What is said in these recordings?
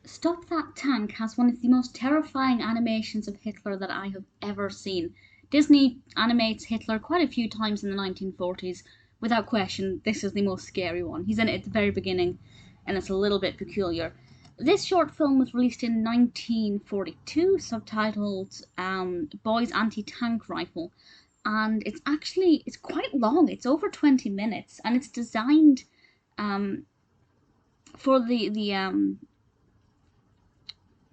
Stop That Tank has one of the most terrifying animations of Hitler that I have ever seen. Disney animates Hitler quite a few times in the 1940s. Without question, this is the most scary one. He's in it at the very beginning, and it's a little bit peculiar. This short film was released in 1942, subtitled Boy's Anti-Tank Rifle, and it's quite long. It's over 20 minutes, and it's designed um, for the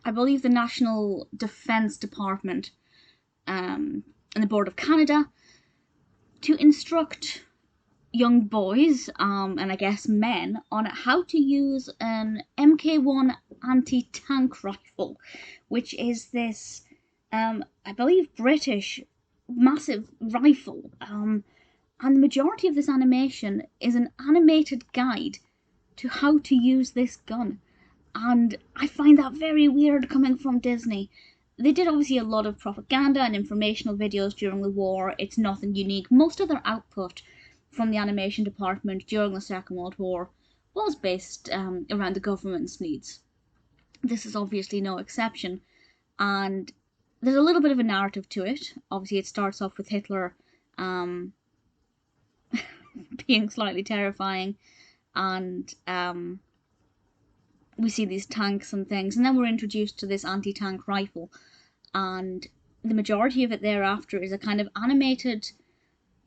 I believe the National Defence Department and the Board of Canada to instruct young boys and I guess men on how to use an MK1 anti-tank rifle, which is this, I believe, British massive rifle. And the majority of this animation is an animated guide to how to use this gun. And I find that very weird coming from Disney. They did obviously a lot of propaganda and informational videos during the war. It's nothing unique. Most of their output from the animation department during the Second World War was based around the government's needs. This is obviously no exception. And there's a little bit of a narrative to it. Obviously, it starts off with Hitler being slightly terrifying, and we see these tanks and things, and then we're introduced to this anti-tank rifle, and the majority of it thereafter is a kind of animated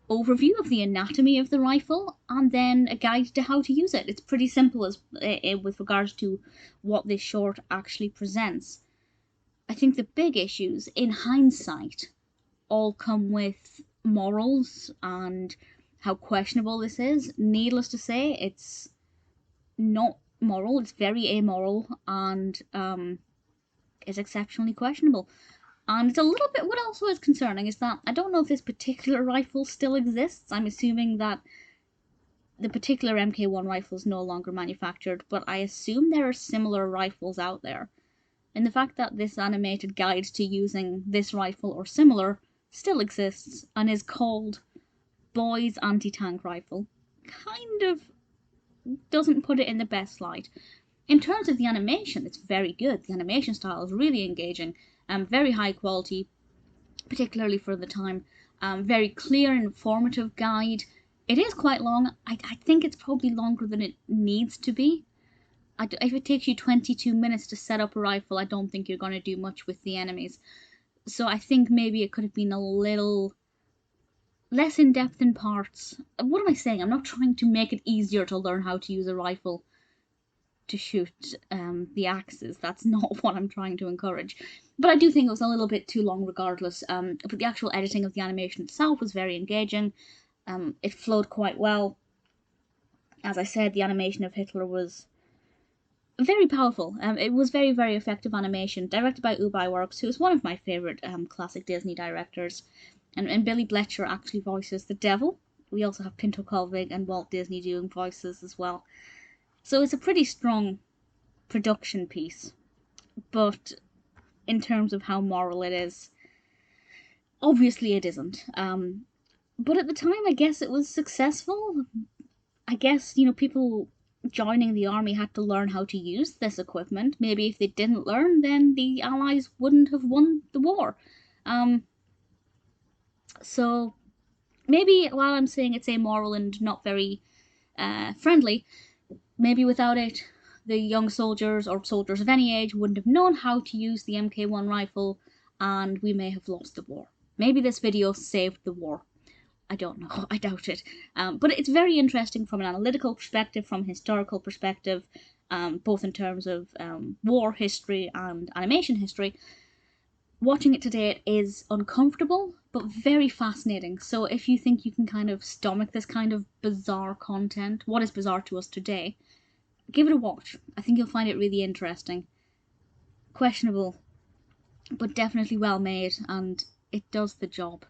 overview of the anatomy of the rifle, and then a guide to how to use it. It's pretty simple as with regards to what this short actually presents. I think the big issues, in hindsight, all come with morals and how questionable this is. Needless to say, it's not moral, it's very amoral, and is exceptionally questionable. And it's a little bit, what also is concerning is that I don't know if this particular rifle still exists. I'm assuming that the particular MK1 rifle is no longer manufactured, but I assume there are similar rifles out there. And the fact that this animated guide to using this rifle or similar still exists and is called Boy's Anti-Tank Rifle kind of doesn't put it in the best light. In terms of the animation, it's very good. The animation style is really engaging, very high quality, particularly for the time. Very clear and informative guide. It is quite long. I think it's probably longer than it needs to be. If it takes you 22 minutes to set up a rifle, I don't think you're going to do much with the enemies. So I think maybe it could have been a little less in depth in parts. What am I saying? I'm not trying to make it easier to learn how to use a rifle to shoot the axes. That's not what I'm trying to encourage. But I do think it was a little bit too long regardless. But the actual editing of the animation itself was very engaging. It flowed quite well. As I said, the animation of Hitler was very powerful. It was very, very effective animation, directed by Ub Iwerks, who is one of my favourite classic Disney directors. And Billy Bletcher actually voices the devil. We also have Pinto Colvig and Walt Disney doing voices as well. So it's a pretty strong production piece. But in terms of how moral it is, obviously it isn't. But at the time, I guess it was successful. I guess, people joining the army had to learn how to use this equipment. Maybe if they didn't learn, then the Allies wouldn't have won the war. So maybe while I'm saying it's amoral and not very friendly, maybe without it, the young soldiers or soldiers of any age wouldn't have known how to use the MK1 rifle, and we may have lost the war. Maybe this video saved the war. I don't know, I doubt it. But it's very interesting from an analytical perspective, from a historical perspective, both in terms of war history and animation history. Watching it today is uncomfortable, but very fascinating. So if you think you can kind of stomach this kind of bizarre content, what is bizarre to us today, give it a watch. I think you'll find it really interesting. Questionable, but definitely well made, and it does the job.